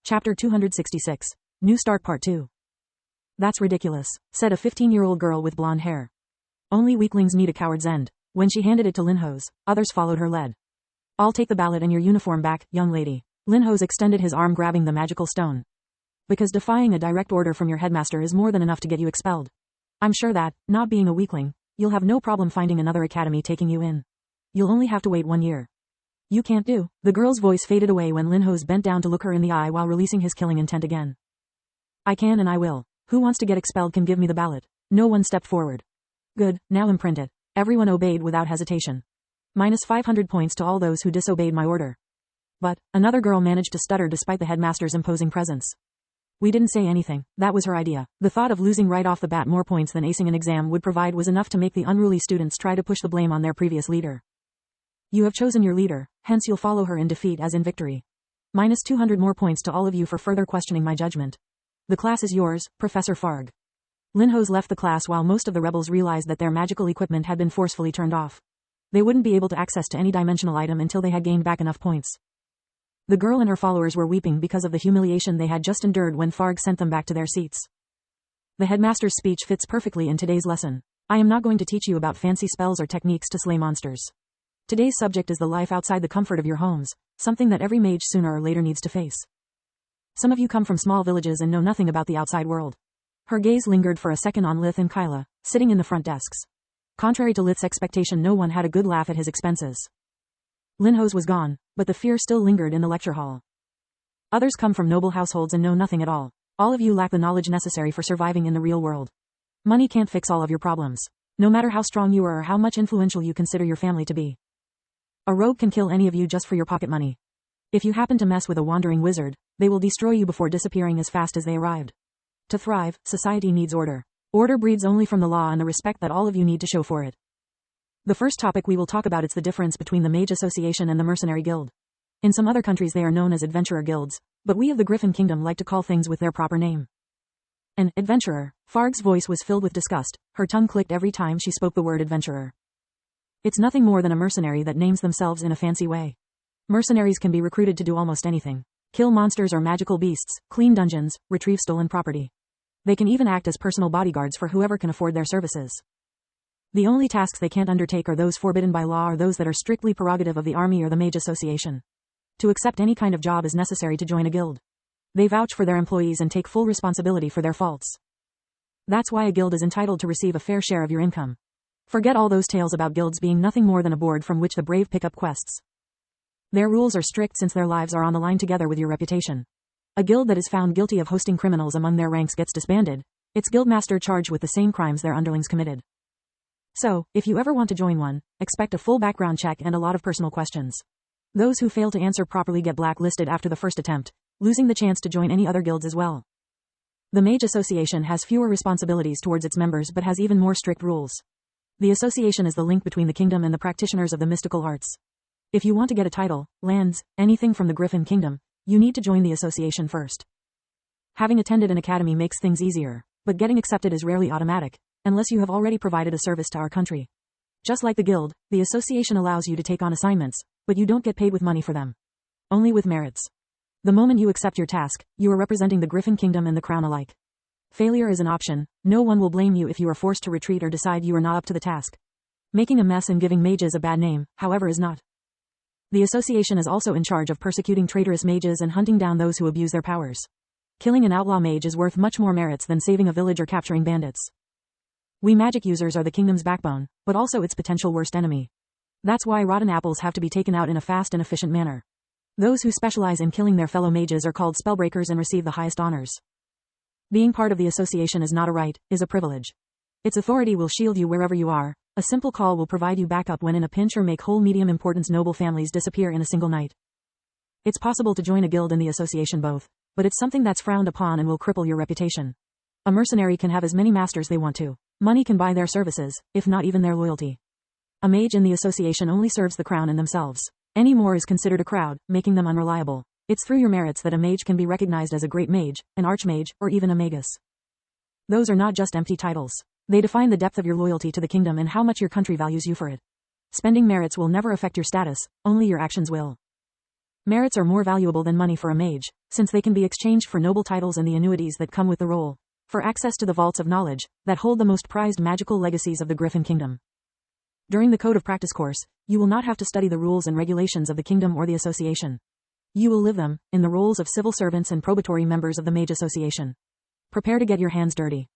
Chapter 266. New Start Part 2. That's ridiculous, said a 15-year-old girl with blonde hair. Only weaklings need a coward's end. When she handed it to Linhose, others followed her lead. I'll take the ballot and your uniform back, young lady. Linhose extended his arm grabbing the magical stone. Because defying a direct order from your headmaster is more than enough to get you expelled. I'm sure that, not being a weakling, you'll have no problem finding another academy taking you in. You'll only have to wait 1 year. You can't do. The girl's voice faded away when Linhose bent down to look her in the eye while releasing his killing intent again. I can and I will. Who wants to get expelled can give me the ballot. No one stepped forward. Good, now imprint it. Everyone obeyed without hesitation. Minus 500 points to all those who disobeyed my order. But, another girl managed to stutter despite the headmaster's imposing presence. We didn't say anything, that was her idea. The thought of losing right off the bat more points than acing an exam would provide was enough to make the unruly students try to push the blame on their previous leader. You have chosen your leader, hence you'll follow her in defeat as in victory. Minus 200 more points to all of you for further questioning my judgment. The class is yours, Professor Farg. Linhose left the class while most of the rebels realized that their magical equipment had been forcefully turned off. They wouldn't be able to access to any dimensional item until they had gained back enough points. The girl and her followers were weeping because of the humiliation they had just endured when Farg sent them back to their seats. The headmaster's speech fits perfectly in today's lesson. I am not going to teach you about fancy spells or techniques to slay monsters. Today's subject is the life outside the comfort of your homes, something that every mage sooner or later needs to face. Some of you come from small villages and know nothing about the outside world. Her gaze lingered for a second on Lith and Kyla, sitting in the front desks. Contrary to Lith's expectation, no one had a good laugh at his expenses. Linhose was gone, but the fear still lingered in the lecture hall. Others come from noble households and know nothing at all. All of you lack the knowledge necessary for surviving in the real world. Money can't fix all of your problems, no matter how strong you are or how much influential you consider your family to be. A rogue can kill any of you just for your pocket money. If you happen to mess with a wandering wizard, they will destroy you before disappearing as fast as they arrived. To thrive, society needs order. Order breeds only from the law and the respect that all of you need to show for it. The first topic we will talk about is the difference between the Mage Association and the Mercenary Guild. In some other countries they are known as adventurer guilds, but we of the Griffin Kingdom like to call things with their proper name. An adventurer. Farg's voice was filled with disgust. Her tongue clicked every time she spoke the word adventurer. It's nothing more than a mercenary that names themselves in a fancy way. Mercenaries can be recruited to do almost anything. Kill monsters or magical beasts, clean dungeons, retrieve stolen property. They can even act as personal bodyguards for whoever can afford their services. The only tasks they can't undertake are those forbidden by law or those that are strictly prerogative of the army or the Mage Association. To accept any kind of job is necessary to join a guild. They vouch for their employees and take full responsibility for their faults. That's why a guild is entitled to receive a fair share of your income. Forget all those tales about guilds being nothing more than a board from which the brave pick up quests. Their rules are strict since their lives are on the line together with your reputation. A guild that is found guilty of hosting criminals among their ranks gets disbanded, its guildmaster charged with the same crimes their underlings committed. So, if you ever want to join one, expect a full background check and a lot of personal questions. Those who fail to answer properly get blacklisted after the first attempt, losing the chance to join any other guilds as well. The Mage Association has fewer responsibilities towards its members but has even more strict rules. The association is the link between the kingdom and the practitioners of the mystical arts. If you want to get a title, lands, anything from the Griffin Kingdom, you need to join the association first. Having attended an academy makes things easier, but getting accepted is rarely automatic, unless you have already provided a service to our country. Just like the guild, the association allows you to take on assignments, but you don't get paid with money for them. Only with merits. The moment you accept your task, you are representing the Griffin Kingdom and the crown alike. Failure is an option. No one will blame you if you are forced to retreat or decide you are not up to the task. Making a mess and giving mages a bad name, however, is not. The association is also in charge of persecuting traitorous mages and hunting down those who abuse their powers. Killing an outlaw mage is worth much more merits than saving a village or capturing bandits. We magic users are the kingdom's backbone, but also its potential worst enemy. That's why rotten apples have to be taken out in a fast and efficient manner. Those who specialize in killing their fellow mages are called spellbreakers and receive the highest honors. Being part of the association is not a right, is a privilege. Its authority will shield you wherever you are. A simple call will provide you backup when in a pinch or make whole medium importance noble families disappear in a single night. It's possible to join a guild and the association both, but it's something that's frowned upon and will cripple your reputation. A mercenary can have as many masters they want to. Money can buy their services, if not even their loyalty. A mage in the association only serves the crown and themselves. Any more is considered a crowd, making them unreliable. It's through your merits that a mage can be recognized as a great mage, an archmage, or even a magus. Those are not just empty titles. They define the depth of your loyalty to the kingdom and how much your country values you for it. Spending merits will never affect your status, only your actions will. Merits are more valuable than money for a mage, since they can be exchanged for noble titles and the annuities that come with the role, for access to the vaults of knowledge that hold the most prized magical legacies of the Griffin Kingdom. During the Code of Practice course, you will not have to study the rules and regulations of the kingdom or the association. You will live them, in the roles of civil servants and probatory members of the Mage Association. Prepare to get your hands dirty.